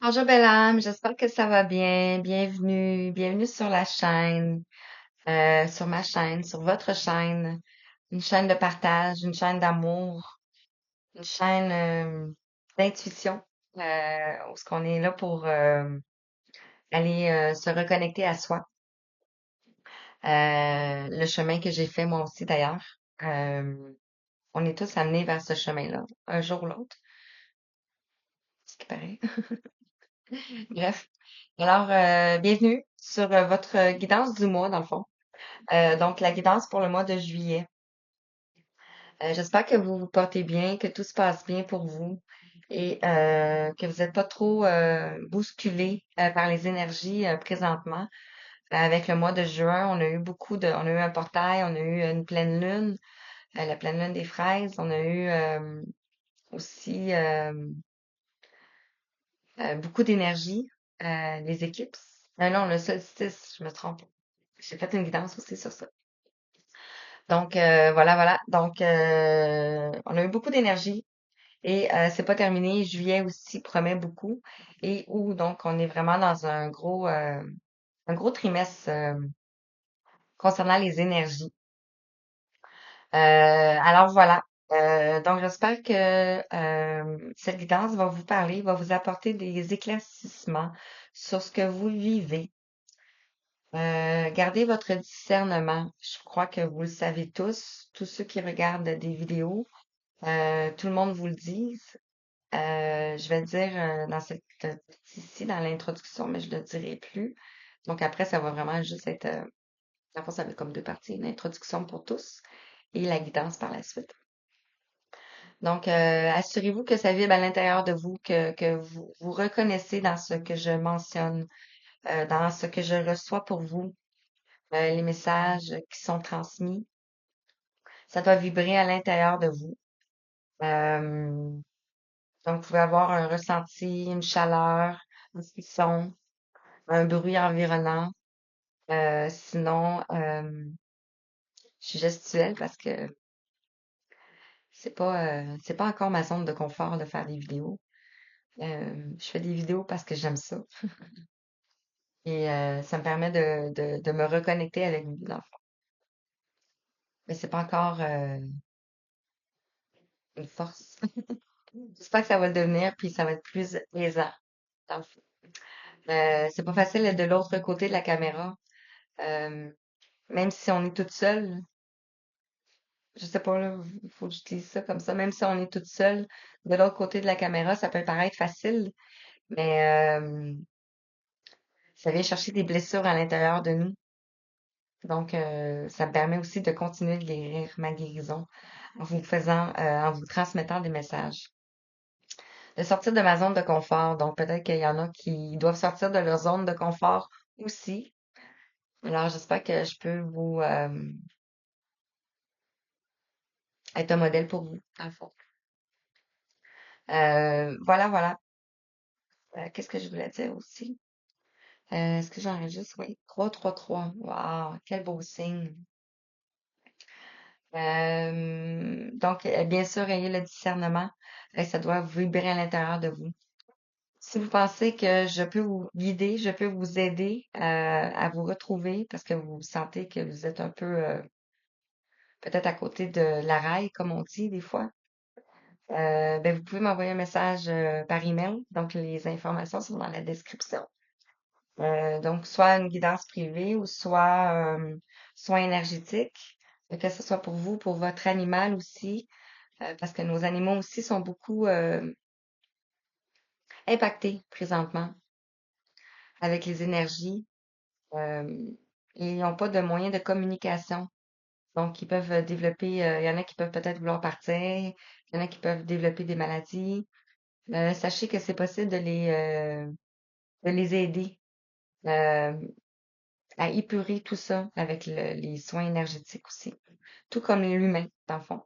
Bonjour belle âme, j'espère que ça va bien. Bienvenue sur la chaîne, sur ma chaîne, sur votre chaîne, une chaîne de partage, une chaîne d'amour, une chaîne d'intuition, où ce qu'on est là pour aller se reconnecter à soi. Le chemin que j'ai fait moi aussi d'ailleurs. Euh, on est tous amenés vers ce chemin-là, un jour ou l'autre, ce qui paraît. Bref. Alors, bienvenue sur votre guidance du mois, dans le fond. Donc, la guidance pour le mois de juillet. J'espère que vous vous portez bien, que tout se passe bien pour vous et que vous n'êtes pas trop bousculé par les énergies présentement. Avec le mois de juin, on a eu un portail, on a eu une pleine lune, la pleine lune des fraises. On a eu aussi beaucoup d'énergie, les éclipses. Non, le solstice, je me trompe. J'ai fait une guidance aussi sur ça. Donc voilà. Donc on a eu beaucoup d'énergie et c'est pas terminé. Juillet aussi promet beaucoup et où donc on est vraiment dans un gros trimestre concernant les énergies. Alors voilà. Donc j'espère que cette guidance va vous parler, va vous apporter des éclaircissements sur ce que vous vivez. Gardez votre discernement. Je crois que vous le savez tous ceux qui regardent des vidéos. Tout le monde vous le dit. Je vais le dire dans ici dans l'introduction, mais je le dirai plus. Donc après, ça va vraiment juste être, dans le fond, ça va être comme deux parties, une introduction pour tous et la guidance par la suite. Donc, assurez-vous que ça vibre à l'intérieur de vous, que vous vous reconnaissez dans ce que je mentionne, dans ce que je reçois pour vous, les messages qui sont transmis. Ça doit vibrer à l'intérieur de vous. Euh, donc, vous pouvez avoir un ressenti, une chaleur, un frisson, un bruit environnant. Sinon, je suis gestuelle parce que c'est pas encore ma zone de confort de faire des vidéos. Je fais des vidéos parce que j'aime ça et ça me permet de me reconnecter avec vous, dans le fond. Mais c'est pas encore une force. J'espère que ça va le devenir, puis ça va être plus aisant, dans le fond. C'est pas facile d'être de l'autre côté de la caméra. Euh, Même si on est toute seule, je sais pas, là, il faut que j'utilise ça comme ça. Même si on est toute seule, de l'autre côté de la caméra, ça peut paraître facile, mais ça vient chercher des blessures à l'intérieur de nous. Donc, ça me permet aussi de continuer de guérir ma guérison en vous transmettant des messages. De sortir de ma zone de confort. Donc, peut-être qu'il y en a qui doivent sortir de leur zone de confort aussi. Alors, j'espère que je peux vous être un modèle pour vous, dans le fond. Voilà. Qu'est-ce que je voulais dire aussi? Est-ce que j'enregistre? Oui. 333. Wow, quel beau signe. Donc, bien sûr, ayez le discernement. Ça doit vibrer à l'intérieur de vous. Si vous pensez que je peux vous guider, je peux vous aider à vous retrouver parce que vous sentez que vous êtes un peu peut-être à côté de la raille, comme on dit des fois, ben vous pouvez m'envoyer un message par email. Donc, les informations sont dans la description. Donc, soit une guidance privée ou soit soin énergétique, que ce soit pour vous, pour votre animal aussi, parce que nos animaux aussi sont beaucoup impactés présentement avec les énergies. euh, et ils n'ont pas de moyens de communication. Donc, ils peuvent développer, il y en a qui peuvent peut-être vouloir partir, il y en a qui peuvent développer des maladies. Sachez que c'est possible de les aider euh, à épurer tout ça avec les soins énergétiques aussi, tout comme l'humain, dans le fond.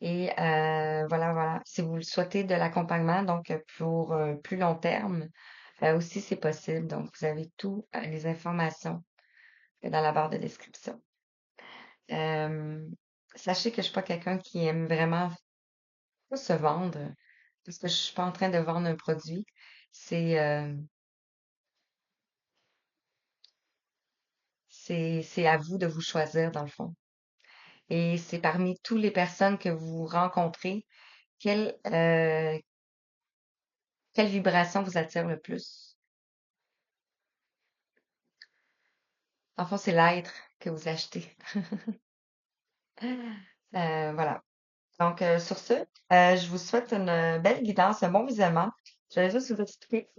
Et voilà. Si vous le souhaitez de l'accompagnement, donc pour plus long terme, aussi c'est possible. Donc, vous avez tout les informations dans la barre de description. Euh, Sachez que je suis pas quelqu'un qui aime vraiment pas se vendre. parce que je suis pas en train de vendre un produit. C'est c'est à vous de vous choisir dans le fond. Et c'est parmi toutes les personnes que vous rencontrez, quelle vibration vous attire le plus? En fond, c'est l'être que vous achetez. Voilà. Donc, sur ce, je vous souhaite une belle guidance, un bon visionnement. Je vais juste vous expliquer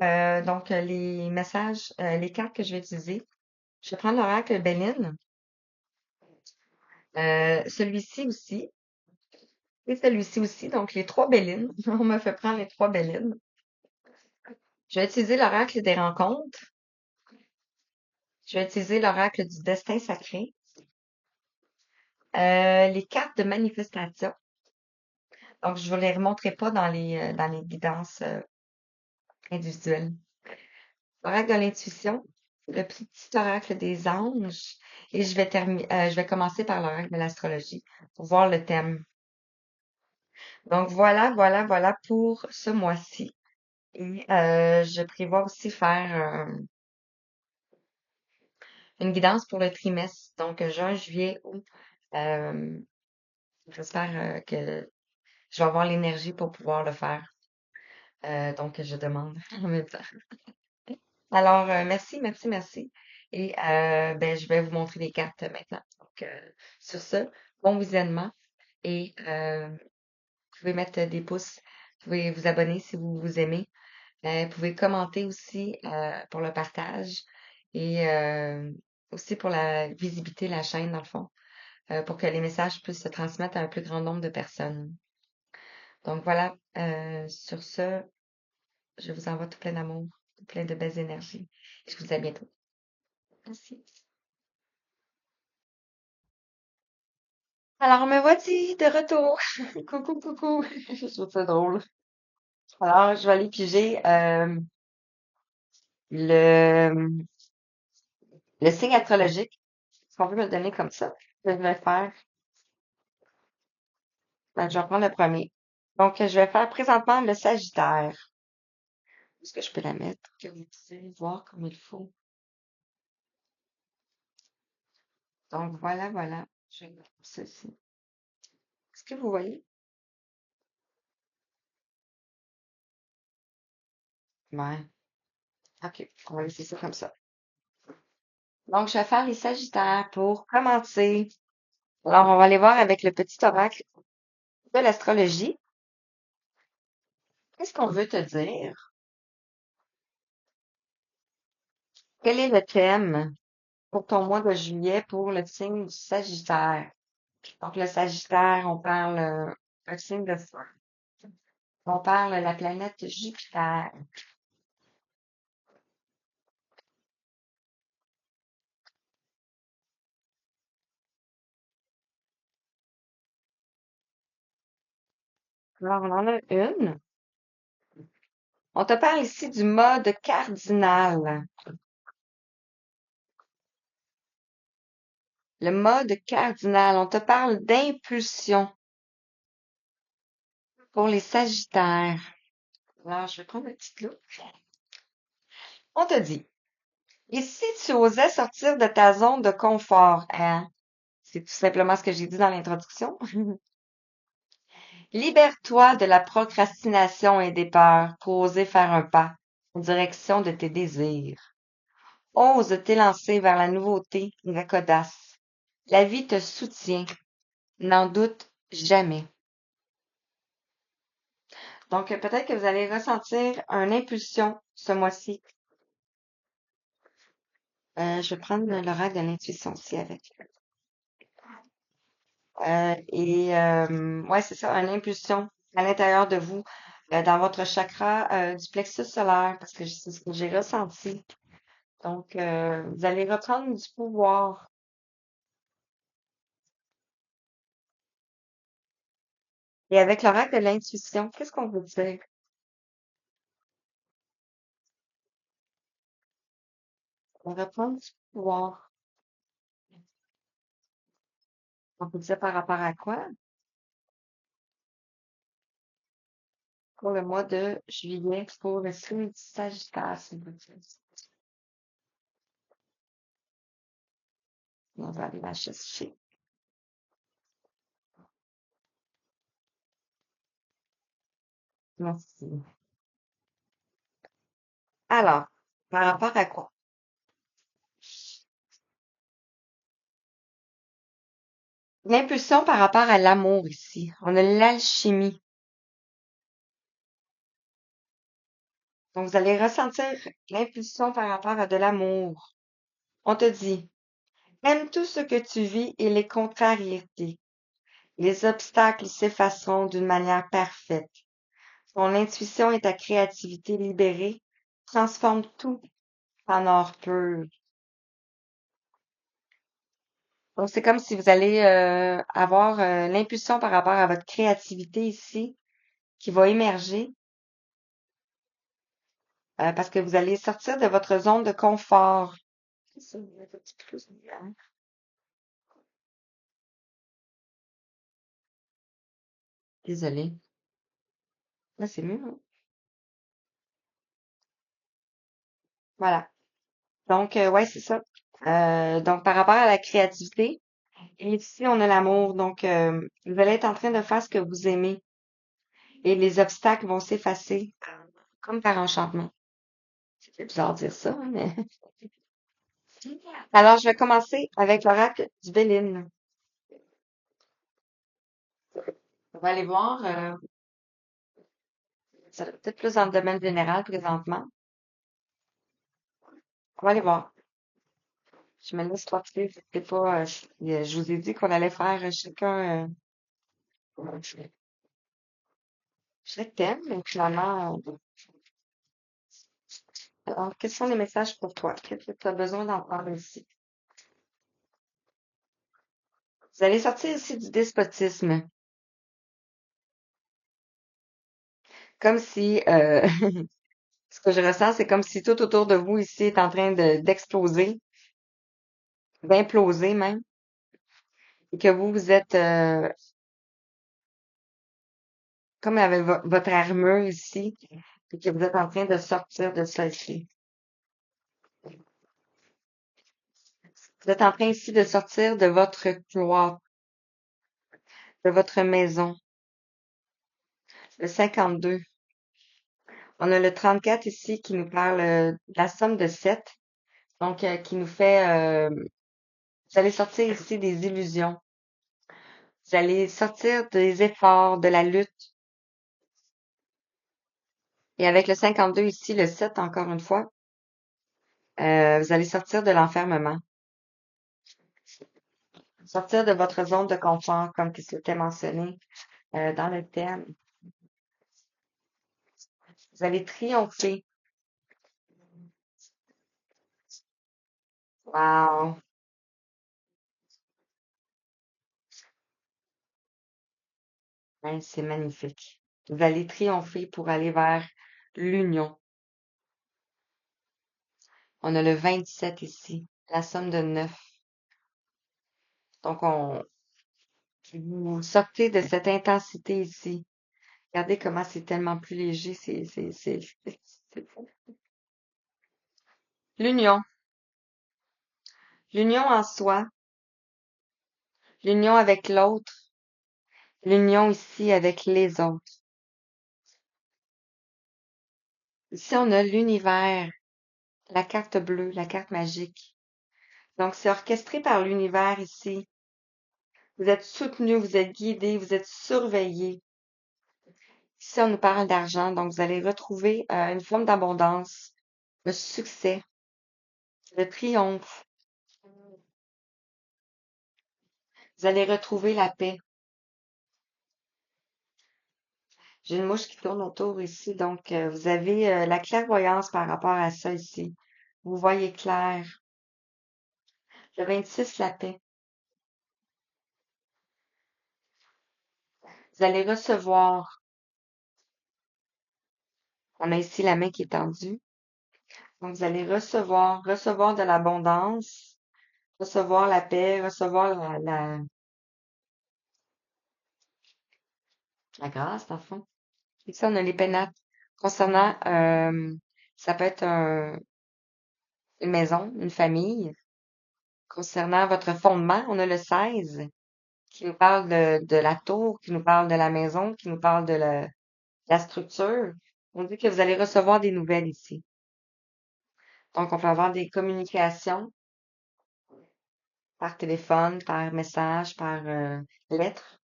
donc les messages, les cartes que je vais utiliser. Je vais prendre l'oracle Béline, celui-ci aussi, et celui-ci aussi, donc les trois Bélines. On me fait prendre les trois Bélines. Je vais utiliser l'oracle des rencontres. Je vais utiliser l'oracle du destin sacré. Les cartes de manifestation. Donc, je ne vous les remontrerai pas dans les guidances individuelles. L'oracle de l'intuition, le petit oracle des anges, et je vais commencer par l'oracle de l'astrologie pour voir le thème. Donc voilà pour ce mois-ci. Et je prévois aussi faire une guidance pour le trimestre, donc juin, juillet, août. Euh, J'espère que je vais avoir l'énergie pour pouvoir le faire. Donc je demande en même temps. Alors, merci. Et ben, je vais vous montrer les cartes maintenant. Donc, sur ce, bon visionnement. Et vous pouvez mettre des pouces. Vous pouvez vous abonner si vous aimez. Vous pouvez commenter aussi pour le partage et aussi pour la visibilité de la chaîne, dans le fond, pour que les messages puissent se transmettre à un plus grand nombre de personnes. Donc voilà, sur ce, je vous envoie tout plein d'amour, tout plein de belles énergies. Je vous dis à bientôt. Merci. Alors, me voici de retour. Coucou. Je trouve ça drôle. Alors, je vais aller piger le, le signe astrologique. Est-ce qu'on peut me le donner comme ça? Je vais faire. Ben, je vais prendre le premier. Donc, je vais faire présentement le Sagittaire. Est-ce que je peux la mettre? Que vous puissiez voir comme il faut. Donc, voilà. Je vais mettre ceci. Est-ce que vous voyez? Ouais. OK. On va laisser ça comme ça. Donc, je vais faire les Sagittaires pour commencer. Alors, on va aller voir avec le petit oracle de l'astrologie. Qu'est-ce qu'on veut te dire? Quel est le thème pour ton mois de juillet pour le signe du Sagittaire? Donc, le Sagittaire, on parle un signe de feu. On parle de la planète Jupiter. Alors, on en a une. On te parle ici du mode cardinal. Le mode cardinal, on te parle d'impulsion pour les Sagittaires. Alors, je vais prendre une petite loupe. On te dit, et si tu osais sortir de ta zone de confort, hein? C'est tout simplement ce que j'ai dit dans l'introduction. Libère-toi de la procrastination et des peurs pour oser faire un pas en direction de tes désirs. Ose t'élancer vers la nouveauté avec audace. La vie te soutient, n'en doute jamais. Donc, peut-être que vous allez ressentir une impulsion ce mois-ci. Je vais prendre l'oracle de l'intuition aussi avec. Ouais, c'est ça, une impulsion à l'intérieur de vous, dans votre chakra du plexus solaire, parce que c'est ce que j'ai ressenti. Donc, vous allez reprendre du pouvoir. Et avec l'oracle de l'intuition, qu'est-ce qu'on veut dire? On reprend du pouvoir. On peut dire par rapport à quoi? pour le mois de juillet pour le signe du Sagittaire, s'il vous plaît. On va aller la chercher. Merci. Alors, par rapport à quoi? L'impulsion par rapport à l'amour ici. On a l'alchimie. Donc, vous allez ressentir l'impulsion par rapport à de l'amour. On te dit, aime tout ce que tu vis et les contrariétés. Les obstacles s'effaceront d'une manière parfaite. Ton intuition et ta créativité libérée transforment tout en or pur. Donc, c'est comme si vous allez avoir l'impulsion par rapport à votre créativité ici qui va émerger parce que vous allez sortir de votre zone de confort. C'est ça, il y a un petit peu plus de lumière. Désolée. Là, c'est mieux, hein? Voilà. Donc, ouais, c'est ça. Donc, par rapport à la créativité, et ici, on a l'amour. Donc, vous allez être en train de faire ce que vous aimez et les obstacles vont s'effacer comme par enchantement. C'est bizarre de dire ça, hein, mais... Alors, je vais commencer avec l'oracle du Béline. On va aller voir, ça va peut-être plus dans le domaine général présentement. On va aller voir. Je me laisse porter, c'est pas, je vous ai dit qu'on allait faire chacun chaque thème, mais finalement, alors, quels sont les messages pour toi? Qu'est-ce que tu as besoin d'entendre ici? Vous allez sortir ici du despotisme, comme si, ce que je ressens, c'est comme si tout autour de vous ici est en train d'exploser, d'imploser même, et que vous êtes comme avec votre armure ici, et que vous êtes en train de sortir de ça ici. Vous êtes en train ici de sortir de votre cloître, de votre maison. Le 52. On a le 34 ici qui nous parle de la somme de 7. Donc, qui nous fait, vous allez sortir ici des illusions. Vous allez sortir des efforts, de la lutte. Et avec le 52 ici, le 7 encore une fois, vous allez sortir de l'enfermement. Sortir de votre zone de confort, comme c'était mentionné dans le thème. Vous allez triompher. Wow! Hein, c'est magnifique. Vous allez triompher pour aller vers l'union. On a le 27 ici, la somme de 9. Donc, vous sortez de cette intensité ici. Regardez comment c'est tellement plus léger. L'union. L'union en soi. L'union avec l'autre. L'union ici avec les autres. Ici, on a l'univers, la carte bleue, la carte magique. Donc, c'est orchestré par l'univers ici. Vous êtes soutenu, vous êtes guidé, vous êtes surveillé. Ici, on nous parle d'argent, donc vous allez retrouver une forme d'abondance, le succès, le triomphe. Vous allez retrouver la paix. J'ai une mouche qui tourne autour ici, donc vous avez la clairvoyance par rapport à ça ici. Vous voyez clair. Le 26, la paix. Vous allez recevoir. On a ici la main qui est tendue. Donc, vous allez recevoir de l'abondance, recevoir la paix, recevoir la grâce, dans le fond. Ici, on a les pénates. Concernant, ça peut être une maison, une famille. Concernant votre fondement, on a le 16 qui nous parle de la tour, qui nous parle de la maison, qui nous parle de la structure. On dit que vous allez recevoir des nouvelles ici. Donc, on peut avoir des communications par téléphone, par message, par lettre.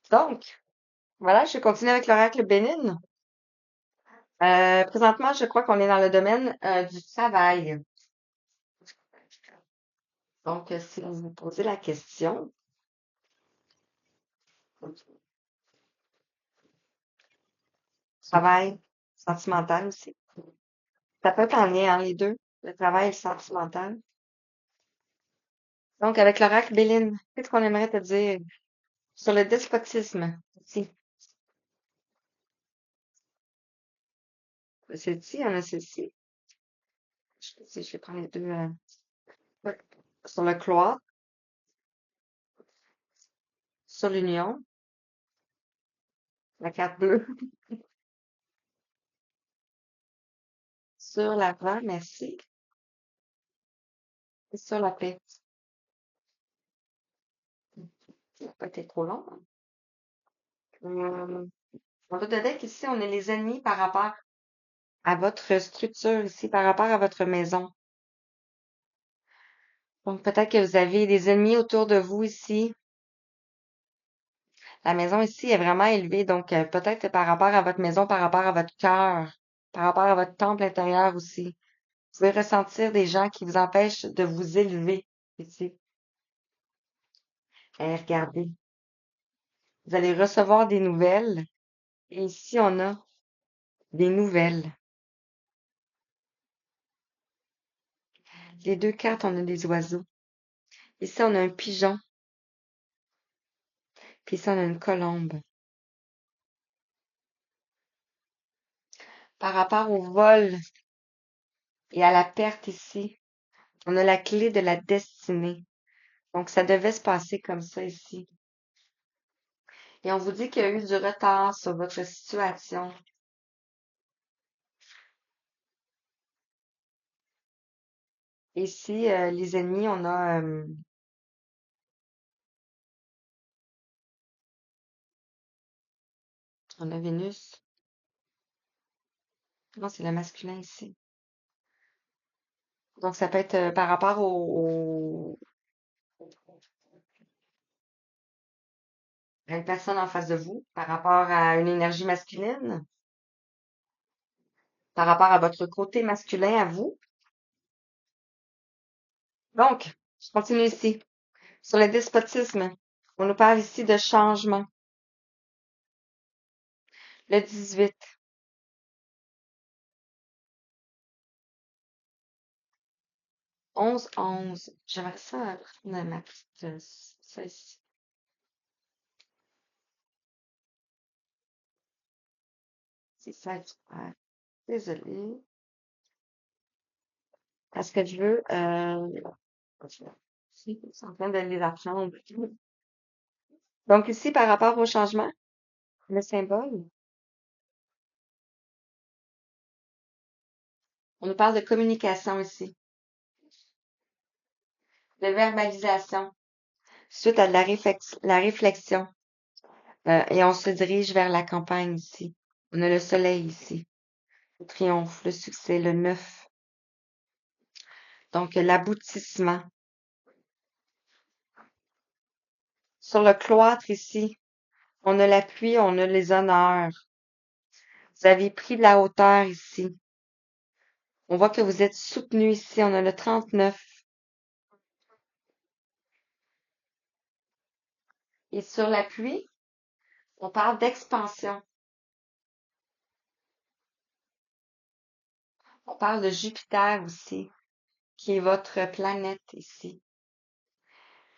Donc, voilà, je continue avec l'oracle bénin. Présentement, je crois qu'on est dans le domaine du travail. Donc, si vous vous posez la question, travail sentimental aussi. Ça peut être en lien, hein, les deux, le travail et le sentimental. Donc, avec l'oracle Béline, qu'est-ce qu'on aimerait te dire sur le despotisme ici? Celle-ci, on a celle-ci. Je vais prendre les deux. Ouais. Sur le cloître, sur l'union, la carte bleue, sur la croix, merci, et sur la paix. Ça n'a pas été trop long, hein. On va te dire qu'ici, on est les ennemis par rapport à votre structure ici, par rapport à votre maison. Donc, peut-être que vous avez des ennemis autour de vous ici. La maison ici est vraiment élevée, donc peut-être par rapport à votre maison, par rapport à votre cœur, par rapport à votre temple intérieur aussi. Vous pouvez ressentir des gens qui vous empêchent de vous élever ici. Et regardez, vous allez recevoir des nouvelles. Et ici, on a des nouvelles. Les deux cartes, on a des oiseaux. Ici, on a un pigeon. Puis ici, on a une colombe. Par rapport au vol et à la perte ici, on a la clé de la destinée. Donc, ça devait se passer comme ça ici. Et on vous dit qu'il y a eu du retard sur votre situation. Ici, les ennemis, on a Vénus. Non, c'est le masculin ici. Donc, ça peut être par rapport à une personne en face de vous, par rapport à une énergie masculine, par rapport à votre côté masculin à vous. Donc, je continue ici. Sur le despotisme, on nous parle ici de changement. Le 18. 11. J'aimerais ça prendre ma petite... ça ici. C'est ça. Désolée. Parce que je veux... je suis en train de les apprendre. Donc ici, par rapport au changement, le symbole, on nous parle de communication ici, de verbalisation, suite à de la réflexion. Et on se dirige vers la campagne ici. On a le soleil ici, le triomphe, le succès, le neuf. Donc l'aboutissement. Sur le cloître ici, on a l'appui, on a les honneurs. Vous avez pris de la hauteur ici. On voit que vous êtes soutenu ici. On a le 39. Et sur l'appui, on parle d'expansion. On parle de Jupiter aussi, qui est votre planète ici.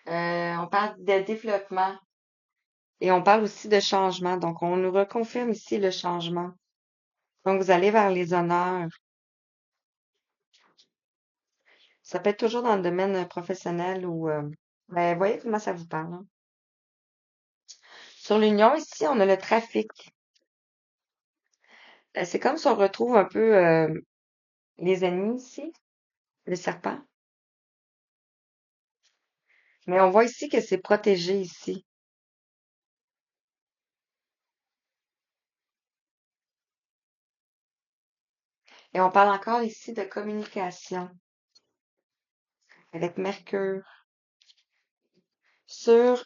On parle de développement et on parle aussi de changement. Donc, on nous reconfirme ici le changement. Donc, vous allez vers les honneurs. Ça peut être toujours dans le domaine professionnel ou... ben, voyez comment ça vous parle, hein. Sur l'union, ici, on a le trafic. C'est comme si on retrouve un peu les ennemis ici, le serpent. Mais on voit ici que c'est protégé ici. Et on parle encore ici de communication avec Mercure.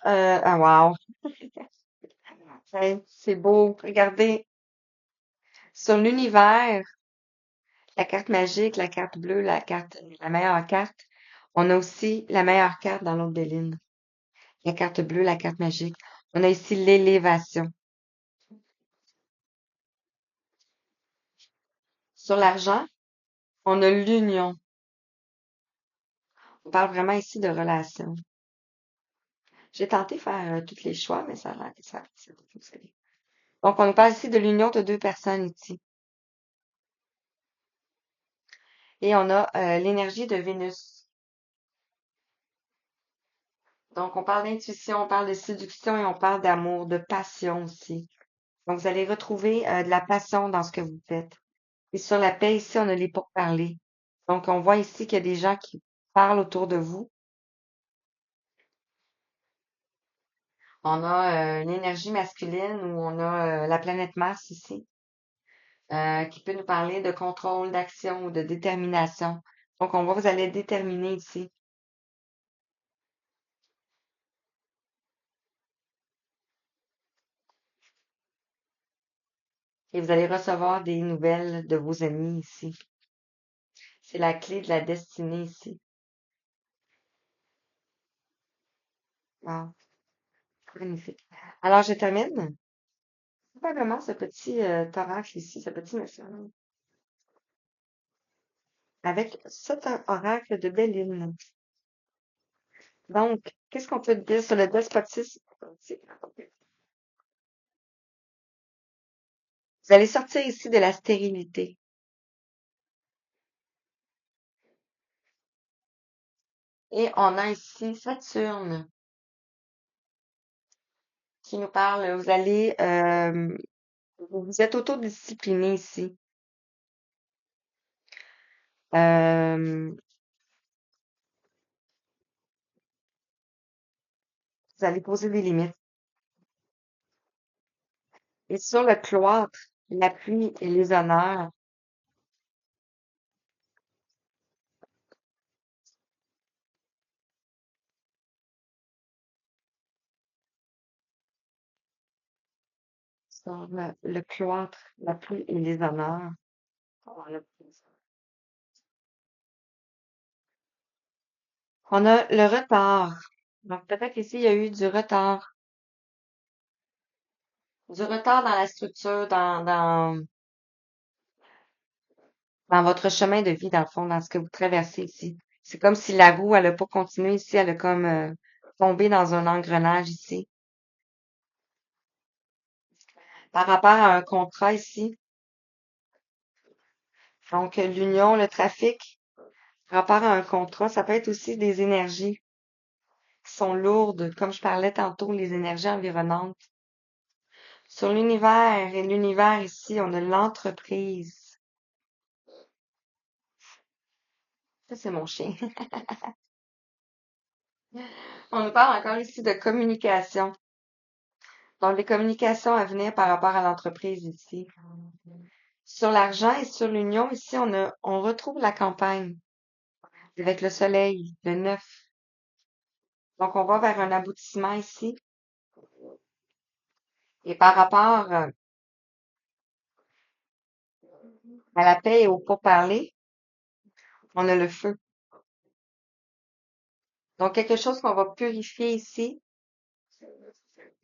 Ah wow, hey, c'est beau. Regardez, sur l'univers, la carte magique, la carte bleue, la meilleure carte. On a aussi la meilleure carte dans l'autre des lignes. La carte bleue, la carte magique. On a ici l'élévation. Sur l'argent, on a l'union. On parle vraiment ici de relation. J'ai tenté de faire tous les choix, mais ça a l'air que ça a pas fonctionné. Donc, on nous parle ici de l'union de deux personnes ici. Et on a l'énergie de Vénus. Donc, on parle d'intuition, on parle de séduction et on parle d'amour, de passion aussi. Donc, vous allez retrouver de la passion dans ce que vous faites. Et sur la paix, ici, on a les pourparlers. Donc, on voit ici qu'il y a des gens qui parlent autour de vous. On a l'énergie masculine où on a la planète Mars ici, qui peut nous parler de contrôle, d'action ou de détermination. Donc, on voit vous allez être déterminé ici. Et vous allez recevoir des nouvelles de vos amis ici. C'est la clé de la destinée ici. Wow, magnifique. Alors, je termine probablement ce petit oracle ici, ce petit monsieur, avec cet oracle de Béline. Donc, qu'est-ce qu'on peut dire sur le despotisme? Vous allez sortir ici de la stérilité. Et on a ici Saturne qui nous parle, vous êtes autodiscipliné ici. Euh, vous allez poser des limites. Et sur le cloître, l'appui et les honneurs, sur le cloître, l'appui et les honneurs, on a le retard. Donc peut-être qu'ici, il y a eu du retard dans la structure, dans votre chemin de vie, dans le fond, dans ce que vous traversez ici. C'est comme si la roue, elle a pas continué ici, elle a comme tombé dans un engrenage ici. Par rapport à un contrat ici, donc l'union, le trafic, par rapport à un contrat, ça peut être aussi des énergies qui sont lourdes, comme je parlais tantôt, les énergies environnantes. Sur l'univers et l'univers ici, on a l'entreprise. Ça, c'est mon chien. On nous parle encore ici de communication. Donc, les communications à venir par rapport à l'entreprise ici. Sur l'argent et sur l'union, ici, on retrouve la campagne avec le soleil, le 9. Donc, on va vers un aboutissement ici. Et par rapport à la paix et au pourparler, on a le feu. Donc, quelque chose qu'on va purifier ici.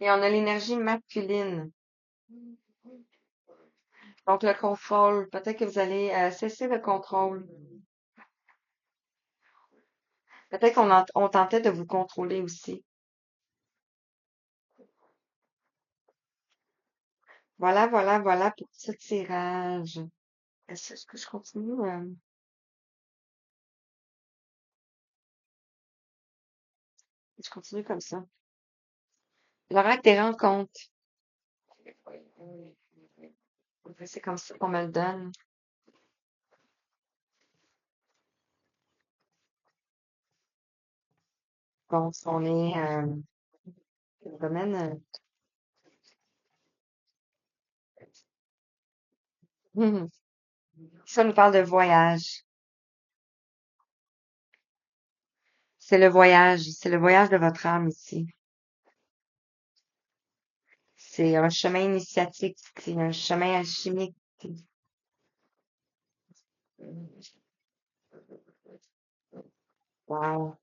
Et on a l'énergie masculine. Donc, le contrôle. Peut-être que vous allez cesser le contrôle. Peut-être on tentait de vous contrôler aussi. Voilà, voilà, voilà pour ce tirage. Est-ce que je continue? Je continue comme ça. L'horaire des rencontres. C'est comme ça qu'on me le donne. Bon, si on est dans le domaine. Ça nous parle de voyage. C'est le voyage. C'est le voyage de votre âme ici. C'est un chemin initiatique. C'est un chemin alchimique. Wow.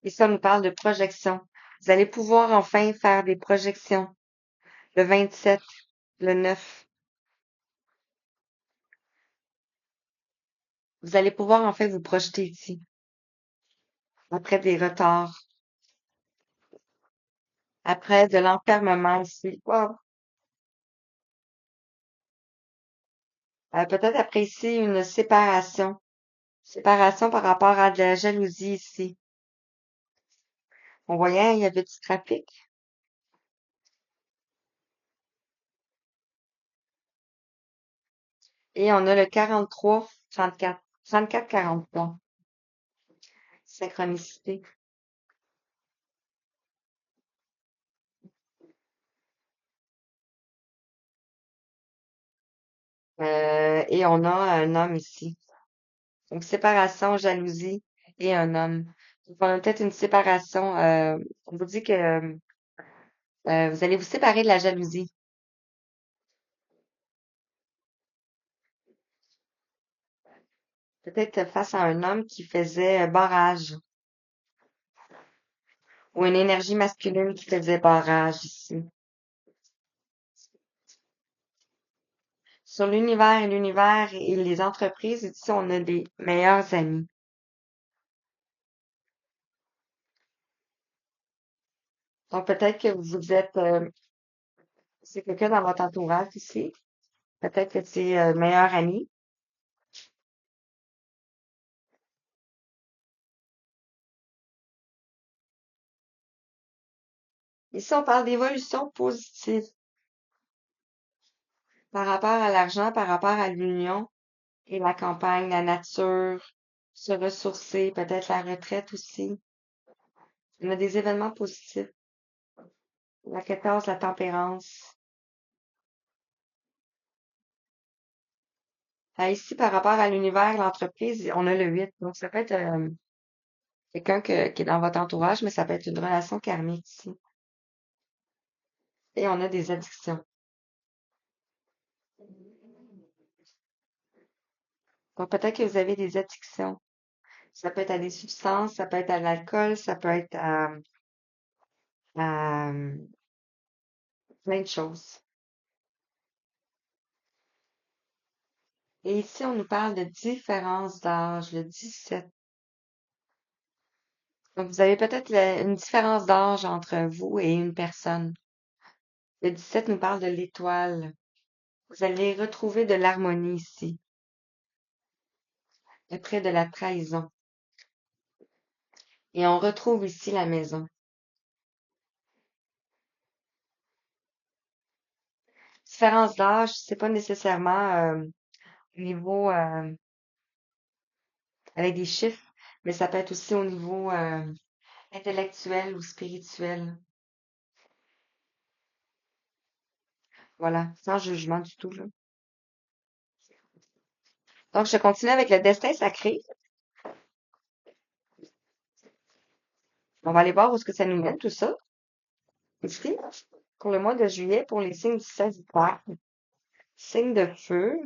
Et ça nous parle de projection. Vous allez pouvoir enfin faire des projections. Le 27, le 9. Vous allez pouvoir enfin vous projeter ici. Après des retards. Après de l'enfermement ici. Wow. Peut-être après ici une séparation. Séparation par rapport à de la jalousie ici. On voyait, il y avait du trafic. Et on a le 43, 34. 34, 43. Synchronicité. Et on a un homme ici. Donc, séparation, jalousie et un homme. Donc, on a peut-être une séparation. On vous dit que vous allez vous séparer de la jalousie. Peut-être face à un homme qui faisait barrage ou une énergie masculine qui faisait barrage ici. Sur l'univers et les entreprises, ici, on a des meilleurs amis. Donc, peut-être que vous êtes, c'est quelqu'un dans votre entourage ici. Peut-être que c'est meilleur ami. Ici, on parle d'évolution positive par rapport à l'argent, par rapport à l'union et la campagne, la nature, se ressourcer, peut-être la retraite aussi. On a des événements positifs. La 14, la tempérance. Ici, par rapport à l'univers, l'entreprise, on a le 8. Donc, ça peut être quelqu'un qui est dans votre entourage, mais ça peut être une relation karmique ici. Et on a des addictions. Donc, peut-être que vous avez des addictions. Ça peut être à des substances, ça peut être à l'alcool, ça peut être à plein de choses. Et ici, on nous parle de différence d'âge, le 17. Donc, vous avez peut-être une différence d'âge entre vous et une personne. Le 17 nous parle de l'étoile. Vous allez retrouver de l'harmonie ici, après de la trahison. Et on retrouve ici la maison. Différence d'âge, c'est pas nécessairement au niveau avec des chiffres, mais ça peut être aussi au niveau intellectuel ou spirituel. Voilà, sans jugement du tout, là. Donc, je continue avec le destin sacré. On va aller voir où est-ce que ça nous mène, tout ça. Ici, pour le mois de juillet, pour les signes du Sagittaire, signe de feu.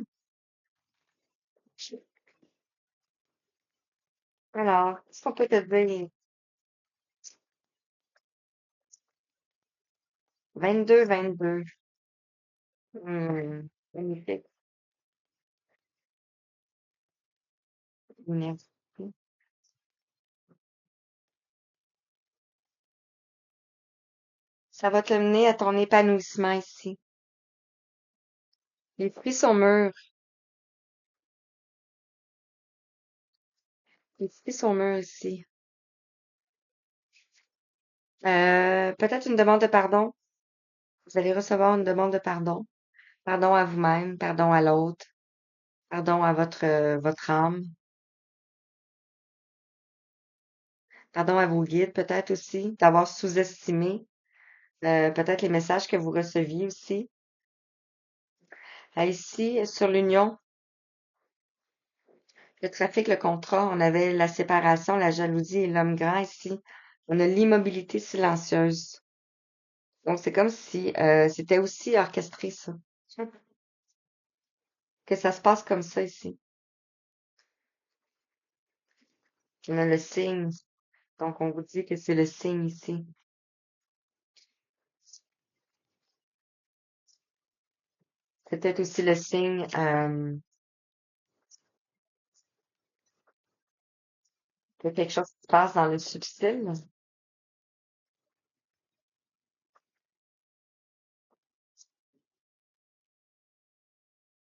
Alors, qu'est-ce qu'on peut te dire? 22, 22. Magnifique. Merci. Ça va te mener à ton épanouissement ici. Les fruits sont mûrs. Ici, son mur ici. Peut-être une demande de pardon. Vous allez recevoir une demande de pardon. Pardon à vous-même, pardon à l'autre, pardon à votre âme, pardon à vos guides peut-être aussi, d'avoir sous-estimé peut-être les messages que vous receviez aussi. Ici, sur l'union, le trafic, le contrat, on avait la séparation, la jalousie et l'homme grand ici. On a l'immobilité silencieuse. Donc, c'est comme si c'était aussi orchestré, ça. Que ça se passe comme ça ici. On a le signe. Donc, on vous dit que c'est le signe ici. C'est peut-être aussi le signe que quelque chose se passe dans le subtil.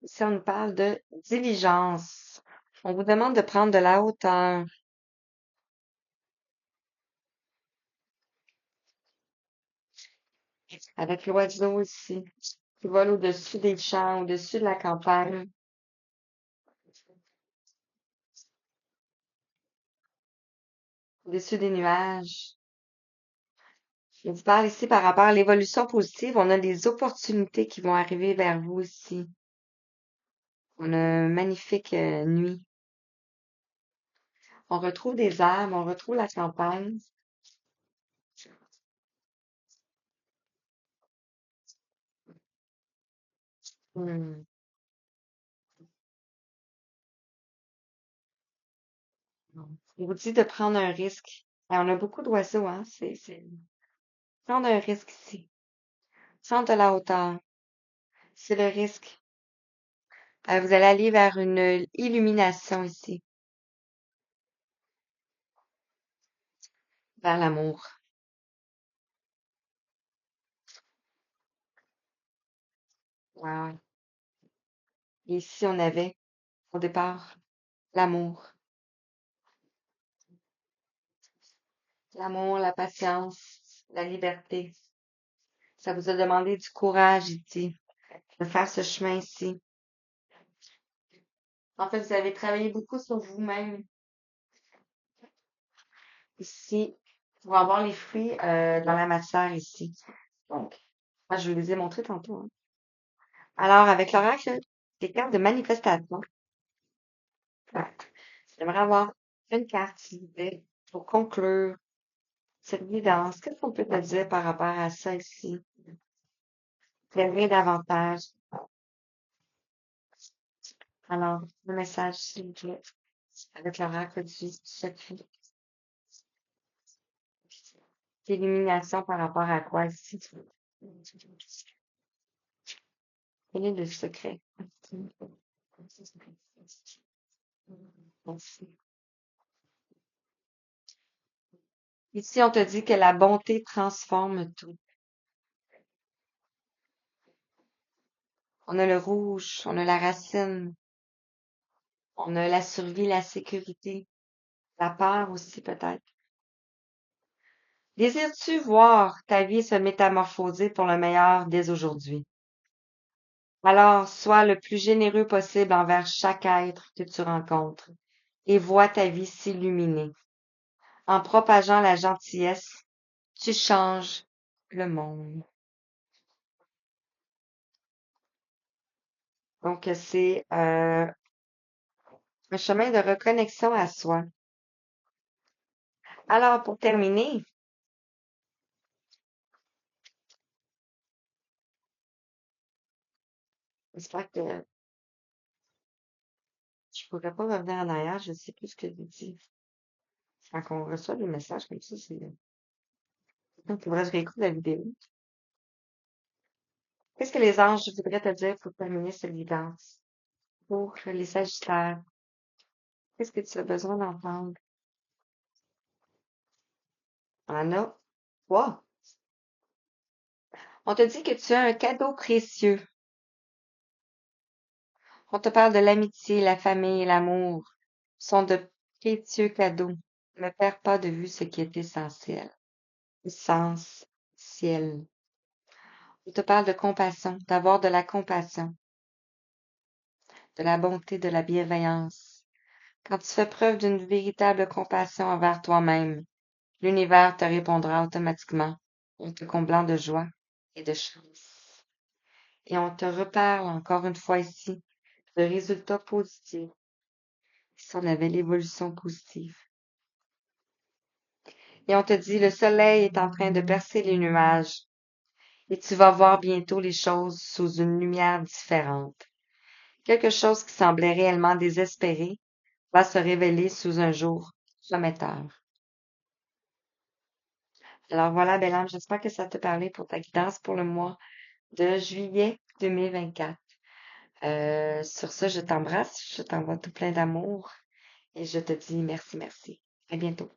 Ici, on nous parle de diligence. On vous demande de prendre de la hauteur avec l'oiseau ici, qui vole au-dessus des champs, au-dessus de la campagne, au-dessus des nuages. Je vous parle ici par rapport à l'évolution positive. On a des opportunités qui vont arriver vers vous ici. On a une magnifique nuit. On retrouve des arbres, on retrouve la campagne. Hmm. On vous dit de prendre un risque. Et on a beaucoup d'oiseaux, hein? C'est prendre un risque ici. Prendre de la hauteur. C'est le risque. Vous allez aller vers une illumination ici, vers l'amour. Wow. Et ici, on avait, au départ, l'amour. L'amour, la patience, la liberté. Ça vous a demandé du courage ici, de faire ce chemin ici. En fait, vous avez travaillé beaucoup sur vous-même ici pour avoir les fruits dans la matière ici. Donc, moi, je vous les ai montrés tantôt, hein. Alors, avec l'oracle, des cartes de manifestation. Ouais. J'aimerais avoir une carte, s'il vous plaît, pour conclure cette guidance. Qu'est-ce qu'on peut te dire par rapport à ça ici? Rêver davantage. Alors, le message, s'il vous plaît, avec l'oracle du secret. L'illumination par rapport à quoi ici? Quel est le secret? Merci. Ici, on te dit que la bonté transforme tout. On a le rouge, on a la racine, on a la survie, la sécurité, la peur aussi peut-être. Désires-tu voir ta vie se métamorphoser pour le meilleur dès aujourd'hui? Alors, sois le plus généreux possible envers chaque être que tu rencontres et vois ta vie s'illuminer. En propageant la gentillesse, tu changes le monde. Donc, c'est un chemin de reconnexion à soi. Alors, pour terminer, j'espère que je pourrais pas revenir en arrière, je sais plus ce que je dis. Quand on reçoit des messages comme ça, c'est... Donc, il faudrait que je réécoute la vidéo. Qu'est-ce que les anges voudraient te dire pour terminer cette guidance? Pour les sagittaires, qu'est-ce que tu as besoin d'entendre? On a trois. On te dit que tu as un cadeau précieux. On te parle de l'amitié, la famille, l'amour. Sont de Précieux cadeau. Ne perds pas de vue ce qui est essentiel. Essentiel. On te parle de compassion, d'avoir de la compassion, de la bonté, de la bienveillance. Quand tu fais preuve d'une véritable compassion envers toi-même, l'univers te répondra automatiquement en te comblant de joie et de chance. Et on te reparle encore une fois ici de résultats positifs si on avait l'évolution positive. Et on te dit, le soleil est en train de percer les nuages et tu vas voir bientôt les choses sous une lumière différente. Quelque chose qui semblait réellement désespéré va se révéler sous un jour prometteur. Alors voilà, belle âme, j'espère que ça t'a parlé pour ta guidance pour le mois de juillet 2024. Sur ce, je t'embrasse, je t'envoie tout plein d'amour et je te dis merci, merci. À bientôt.